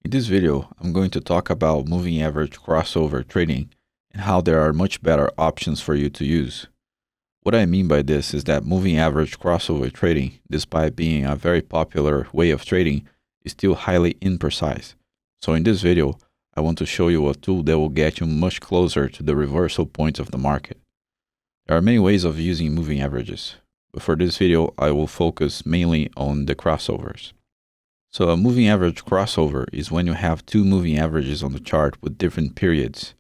In this video, I'm going to talk about moving average crossover trading and how there are much better options for you to use. What I mean by this is that moving average crossover trading, despite being a very popular way of trading, is still highly imprecise. So in this video, I want to show you a tool that will get you much closer to the reversal points of the market. There are many ways of using moving averages, but for this video, I will focus mainly on the crossovers. So a moving average crossover is when you have two moving averages on the chart with different periods,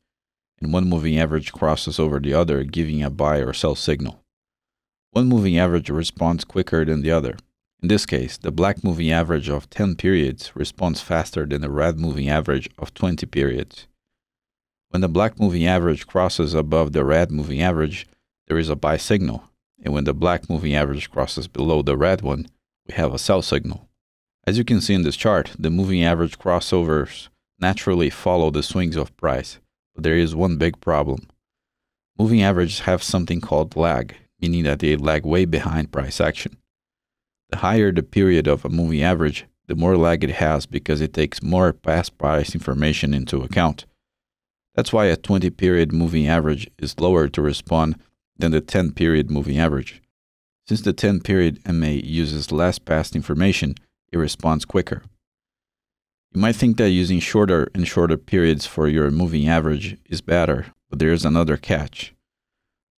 and one moving average crosses over the other, giving a buy or sell signal. One moving average responds quicker than the other. In this case, the black moving average of 10 periods responds faster than the red moving average of 20 periods. When the black moving average crosses above the red moving average, there is a buy signal, and when the black moving average crosses below the red one, we have a sell signal. As you can see in this chart, the moving average crossovers naturally follow the swings of price, but there is one big problem. Moving averages have something called lag, meaning that they lag way behind price action. The higher the period of a moving average, the more lag it has because it takes more past price information into account. That's why a 20-period moving average is lower to respond than the 10-period moving average. Since the 10-period MA uses less past information, it responds quicker. You might think that using shorter and shorter periods for your moving average is better, but there is another catch.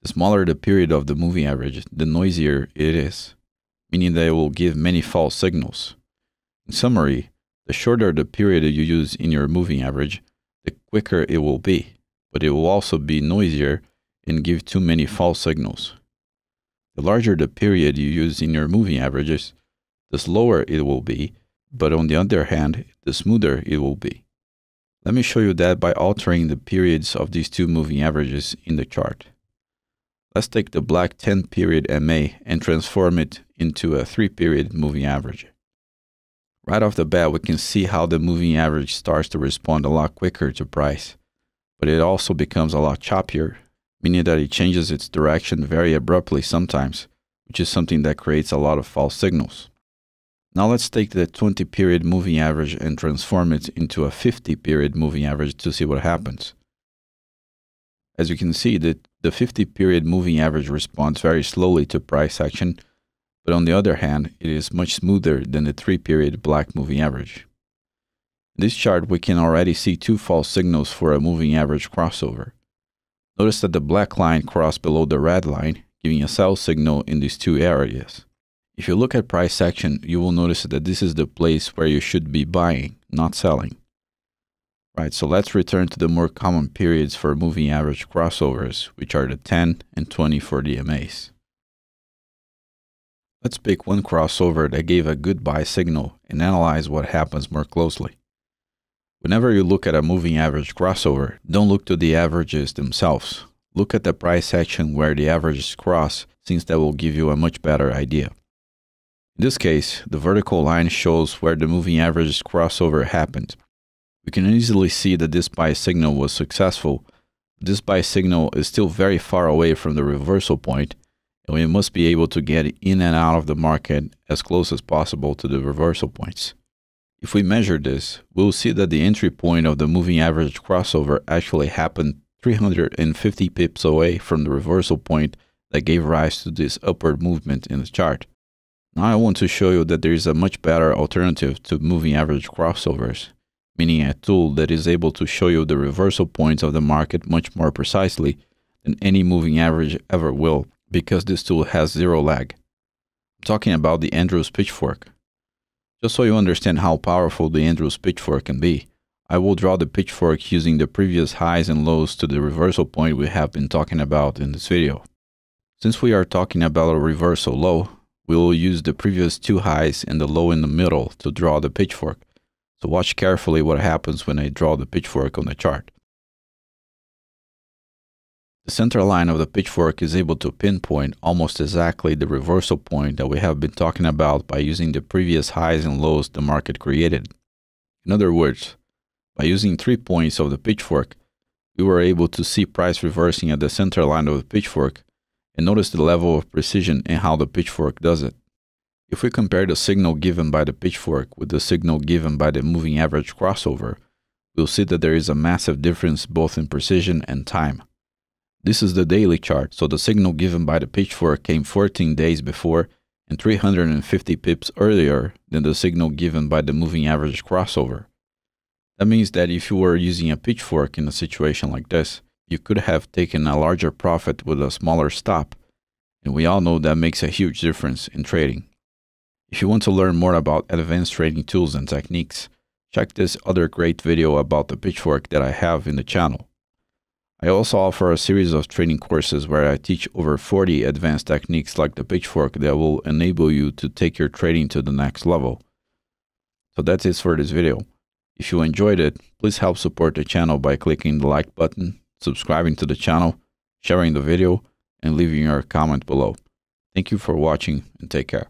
The smaller the period of the moving average, the noisier it is, meaning that it will give many false signals. In summary, the shorter the period you use in your moving average, the quicker it will be, but it will also be noisier and give too many false signals. The larger the period you use in your moving averages, the slower it will be, but on the other hand, the smoother it will be. Let me show you that by altering the periods of these two moving averages in the chart. Let's take the black 10-period MA and transform it into a 3-period moving average. Right off the bat, we can see how the moving average starts to respond a lot quicker to price, but it also becomes a lot choppier, meaning that it changes its direction very abruptly sometimes, which is something that creates a lot of false signals. Now let's take the 20-period moving average and transform it into a 50-period moving average to see what happens. As you can see, the 50-period moving average responds very slowly to price action, but on the other hand, it is much smoother than the 3-period black moving average. In this chart, we can already see two false signals for a moving average crossover. Notice that the black line crossed below the red line, giving a sell signal in these two areas. If you look at price action, you will notice that this is the place where you should be buying, not selling. Right, so let's return to the more common periods for moving average crossovers, which are the 10 and 20 for the MAs. Let's pick one crossover that gave a good buy signal and analyze what happens more closely. Whenever you look at a moving average crossover, don't look to the averages themselves. Look at the price action where the averages cross, since that will give you a much better idea. In this case, the vertical line shows where the moving average crossover happened. We can easily see that this buy signal was successful. This buy signal is still very far away from the reversal point, and we must be able to get in and out of the market as close as possible to the reversal points. If we measure this, we'll see that the entry point of the moving average crossover actually happened 350 pips away from the reversal point that gave rise to this upward movement in the chart. Now I want to show you that there is a much better alternative to moving average crossovers, meaning a tool that is able to show you the reversal points of the market much more precisely than any moving average ever will, because this tool has zero lag. I'm talking about the Andrews Pitchfork. Just so you understand how powerful the Andrews Pitchfork can be, I will draw the pitchfork using the previous highs and lows to the reversal point we have been talking about in this video. Since we are talking about a reversal low, we will use the previous two highs and the low in the middle to draw the pitchfork. So watch carefully what happens when I draw the pitchfork on the chart. The center line of the pitchfork is able to pinpoint almost exactly the reversal point that we have been talking about by using the previous highs and lows the market created. In other words, by using 3 points of the pitchfork, we were able to see price reversing at the center line of the pitchfork and notice the level of precision in how the pitchfork does it. If we compare the signal given by the pitchfork with the signal given by the moving average crossover, we'll see that there is a massive difference both in precision and time. This is the daily chart, so the signal given by the pitchfork came 14 days before and 350 pips earlier than the signal given by the moving average crossover. That means that if you were using a pitchfork in a situation like this, you could have taken a larger profit with a smaller stop, and we all know that makes a huge difference in trading. If you want to learn more about advanced trading tools and techniques, check this other great video about the pitchfork that I have in the channel. I also offer a series of training courses where I teach over 40 advanced techniques like the pitchfork that will enable you to take your trading to the next level. So that's it for this video. If you enjoyed it, please help support the channel by clicking the like button, subscribing to the channel, sharing the video, and leaving your comment below. Thank you for watching and take care.